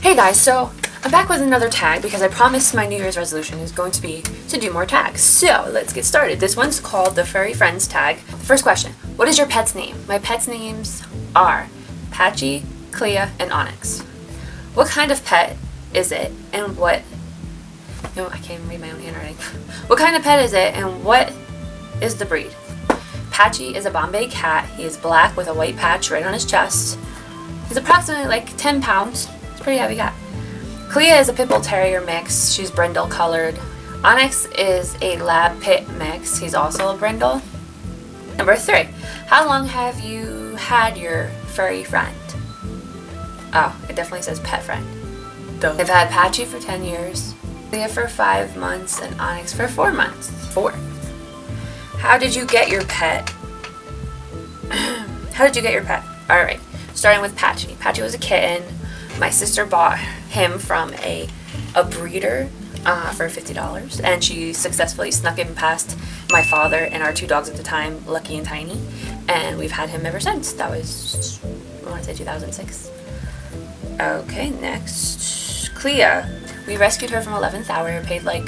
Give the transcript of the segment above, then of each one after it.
Hey guys, so I'm back with another tag because I promised my New Year's resolution is going to be to do more tags. So let's get started. This one's called the Furry Friends Tag. First question, what is your pet's name? My pet's names are Patchy, Clea, and Onyx. What kind of pet is it and what... No, I can't even read my own handwriting. What kind of pet is it and what is the breed? Patchy is a Bombay cat. He is black with a white patch right on his chest. He's approximately like 10 pounds. It's a pretty heavy cat. Clea is a pit bull terrier mix. She's brindle colored. Onyx is a lab pit mix. He's also a brindle. Number 3. How long have you had your furry friend? Oh, it definitely says pet friend. Duh. I've had Patchy for 10 years, Clea for 5 months, and Onyx for 4 months. 4. How did you get your pet? How did you get your pet? Alright, starting with Patchy. Patchy was a kitten. My sister bought him from a breeder for $50, and she successfully snuck him past my father and our 2 dogs at the time, Lucky and Tiny, and we've had him ever since. That was, I want to say 2006. Okay, next. Clea. We rescued her from 11th hour, paid like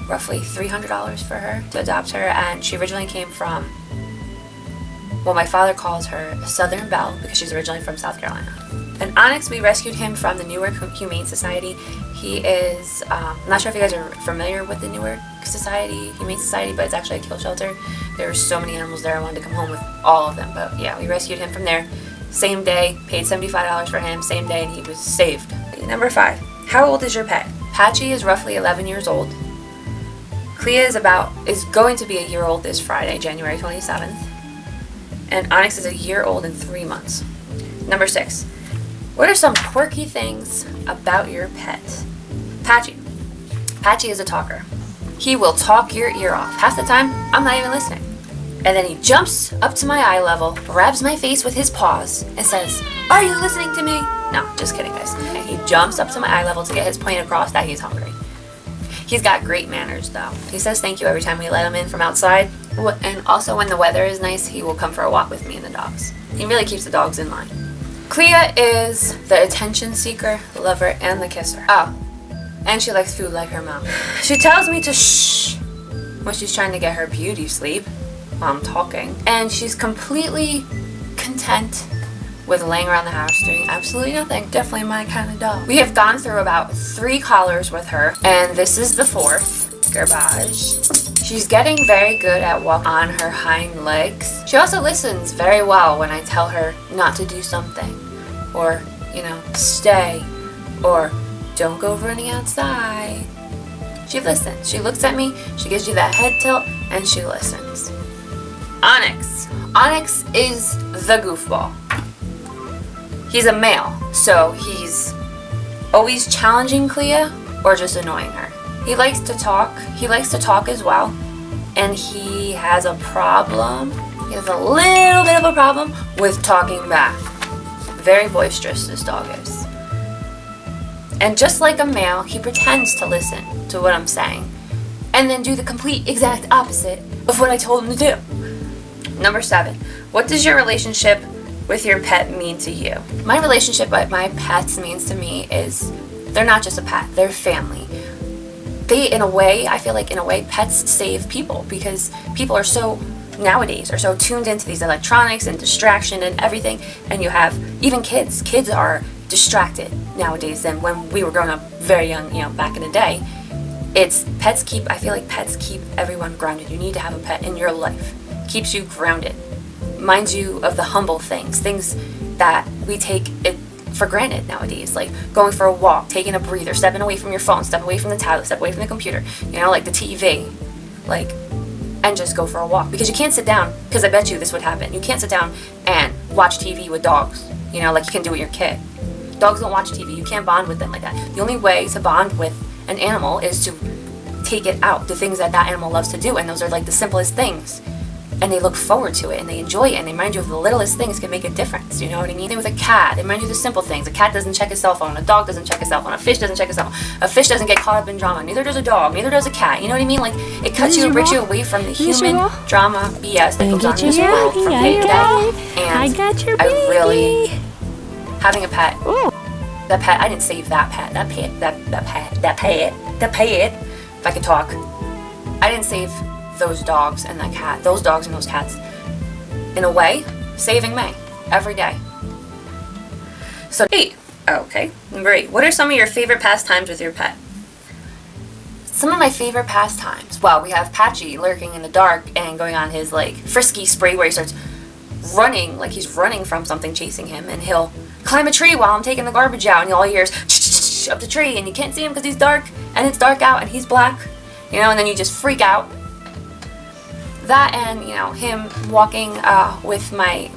roughly $300 for her to adopt her, and she originally came from, well, my father calls her Southern Belle because she's originally from South Carolina. And Onyx, we rescued him from the Newark Humane Society. He is, I'm not sure if you guys are familiar with the Newark Humane Society, but it's actually a kill shelter. There were so many animals there, I wanted to come home with all of them, but yeah, we rescued him from there. Same day, paid $75 for him, same day, and he was saved. Number 5, how old is your pet? Patchy is roughly 11 years old. Clea is going to be a year old this Friday, January 27th. And Onyx is a year old and 3 months. Number 6. What are some quirky things about your pet? Patchy. Patchy is a talker. He will talk your ear off. Half the time, I'm not even listening. And then he jumps up to my eye level, grabs my face with his paws, and says, "Are you listening to me?" No, just kidding, guys. And he jumps up to my eye level to get his point across that he's hungry. He's got great manners, though. He says thank you every time we let him in from outside. And also when the weather is nice, he will come for a walk with me and the dogs. He really keeps the dogs in line. Clea is the attention seeker, the lover, and the kisser. Oh, and she likes food like her mom. She tells me to shh when she's trying to get her beauty sleep while I'm talking. And she's completely content with laying around the house doing absolutely nothing. Definitely my kind of dog. We have gone through about 3 collars with her, and this is the 4th. Garbage. She's getting very good at walking on her hind legs. She also listens very well when I tell her not to do something, or, stay, or don't go running outside. She listens. She looks at me, she gives you that head tilt, and she listens. Onyx. Onyx is the goofball. He's a male, so he's always challenging Clea or just annoying her. He likes to talk. He likes to talk as well. And he has a problem. He has a little bit of a problem with talking back. Very boisterous, this dog is. And just like a male, he pretends to listen to what I'm saying and then do the complete exact opposite of what I told him to do. Number 7. What does your relationship with your pet mean to you? My relationship with my pets means to me is they're not just a pet, they're family. I feel like in a way, pets save people because people are nowadays are so tuned into these electronics and distraction and everything, and you have even kids. Kids are distracted nowadays than when we were growing up very young, back in the day. I feel like pets keep everyone grounded. You need to have a pet in your life. Keeps you grounded. Reminds you of the humble things that we take it for granted nowadays, like going for a walk, taking a breather, stepping away from your phone, step away from the tablet, step away from the computer, like the TV, and just go for a walk. Because you can't sit down, because I bet you this would happen, you can't sit down and watch TV with dogs, like you can do with your kid. Dogs don't watch TV, you can't bond with them like that. The only way to bond with an animal is to take it out, the things that animal loves to do, and those are like the simplest things. And they look forward to it, and they enjoy it, and they remind you of the littlest things can make a difference, you know what I mean? Same with a cat, they remind you of the simple things. A cat doesn't check his cell phone, a dog doesn't check his cell phone, a fish doesn't check his cell phone, a fish doesn't get caught up in drama, neither does a dog, neither does a cat, you know what I mean? Like, it cuts you and breaks you away from the human drama BS that goes on in this world from day to day, and I really, having a pet That pet, I didn't save that pet. That pet, if I could talk. I didn't save those dogs and that cat, those dogs and those cats. In a way, saving me every day. So, hey, okay, great. What are some of your favorite pastimes with your pet? Some of my favorite pastimes. Well, we have Patchy lurking in the dark and going on his like frisky spree where he starts running like he's running from something chasing him, and he'll climb a tree while I'm taking the garbage out, and all you hear is up the tree, and you can't see him because he's dark, and it's dark out, and he's black, you know, and then you just freak out. That and, you know, him walking with my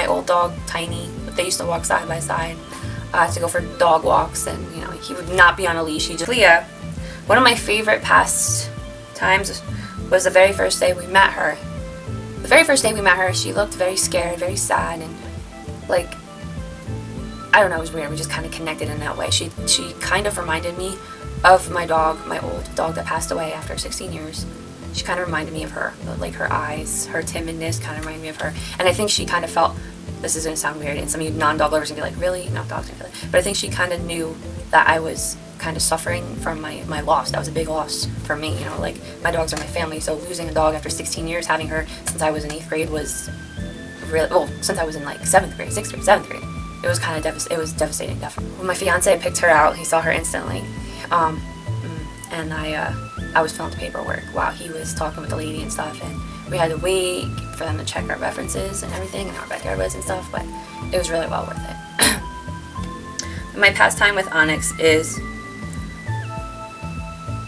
old dog Tiny. They used to walk side by side to go for dog walks, and you know he would not be on a leash. He just Clea. One of my favorite pastimes was the very first day we met her. The very first day we met her, she looked very scared, very sad, and like, I don't know, it was weird. We just kind of connected in that way. She kind of reminded me of my dog, my old dog that passed away after 16 years. She kind of reminded me of her, like her eyes, her timidness kind of reminded me of her. And I think she kind of felt, this is going to sound weird, and some of you non-dog lovers are going to be like, really? No, dogs don't feel that. But I think she kind of knew that I was kind of suffering from my loss. That was a big loss for me, you know, like my dogs are my family, so losing a dog after 16 years, having her since I was in 8th grade was really, well, since I was in like 7th grade, 6th grade, 7th grade, it was kind of it was devastating, definitely. When my fiance picked her out, he saw her instantly, and I was filling the paperwork while he was talking with the lady and stuff, and we had to wait for them to check our references and everything and how our backyard was and stuff, but it was really well worth it. My pastime with Onyx is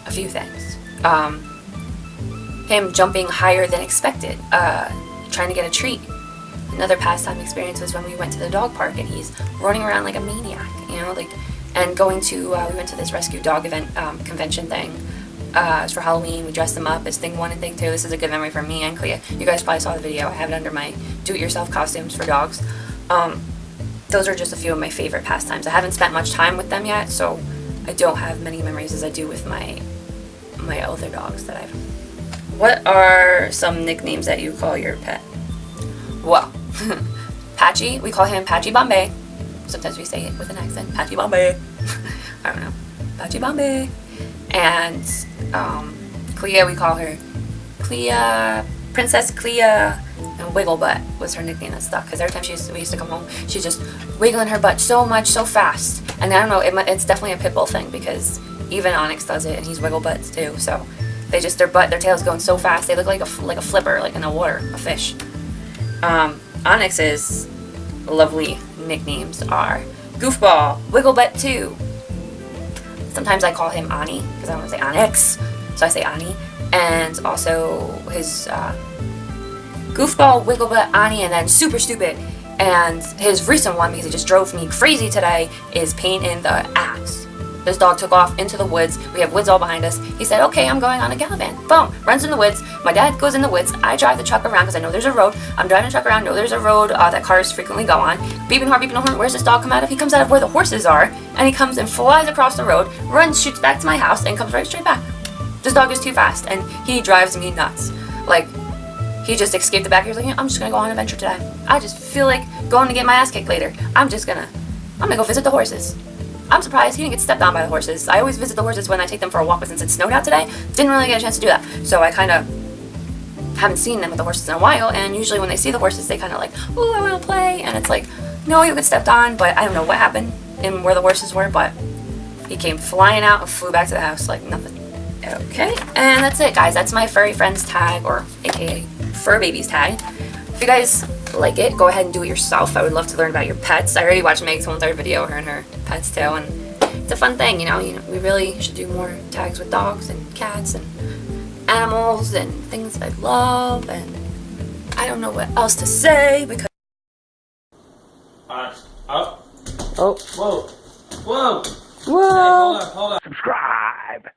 a few things. Him jumping higher than expected, trying to get a treat. Another pastime experience was when we went to the dog park and he's running around like a maniac, you know, like, and going to, we went to this rescue dog event, convention thing. It was for Halloween. We dressed them up as thing 1 and thing 2. This is a good memory for me and Clea. You guys probably saw the video. I have it under my do-it-yourself costumes for dogs. Those are just a few of my favorite pastimes. I haven't spent much time with them yet, so I don't have many memories as I do with my other dogs that I've. What are some nicknames that you call your pet? Well, Patchy, we call him Patchy Bombay. Sometimes we say it with an accent, Patchy Bombay. I don't know, Patchy Bombay. And Clea, we call her Clea, Princess Clea, and Wiggle Butt was her nickname that stuck, because every time we used to come home, she's just wiggling her butt so much, so fast. And I don't know, it's definitely a pit bull thing, because even Onyx does it, and he's wiggle butts too. So they just, their tail's going so fast, they look like a flipper, like in the water, a fish. Onyx's lovely nicknames are Goofball, Wiggle Butt 2. Sometimes I call him Ani, because I don't want to say Onyx, so I say Ani. And also his Goofball, Wigglebutt, Ani, and then Super Stupid. And his recent one, because it just drove me crazy today, is Pain in the Ass. This dog took off into the woods. We have woods all behind us. He said, okay, I'm going on a gallivant. Boom, runs in the woods. My dad goes in the woods. I drive the truck around because I know there's a road. I'm driving the truck around, know there's a road that cars frequently go on. Beeping horn, where's this dog come out of? He comes out of where the horses are, and he comes and flies across the road, runs, shoots back to my house, and comes right straight back. This dog is too fast, and he drives me nuts. Like, he just escaped the back. He was like, I'm just gonna go on an adventure today. I just feel like going to get my ass kicked later. I'm gonna go visit the horses. I'm surprised he didn't get stepped on by the horses. I always visit the horses when I take them for a walk, but since it snowed out today, didn't really get a chance to do that. So I kind of haven't seen them with the horses in a while, and usually when they see the horses, they kind of like, oh, I want to play, and it's like, no, you'll get stepped on, but I don't know what happened and where the horses were, but he came flying out and flew back to the house like nothing. Okay, and that's it, guys. That's my Furry Friends tag, or aka Fur Babies tag. If you guys like it, go ahead and do it yourself. I would love to learn about your pets. I already watched Meg's whole entire video, her and her pets too, and it's a fun thing, you know. We really should do more tags with dogs and cats and animals and things that I love, and I don't know what else to say because. Oh. Oh. Whoa. Whoa. Whoa. Hey, hold on. Subscribe.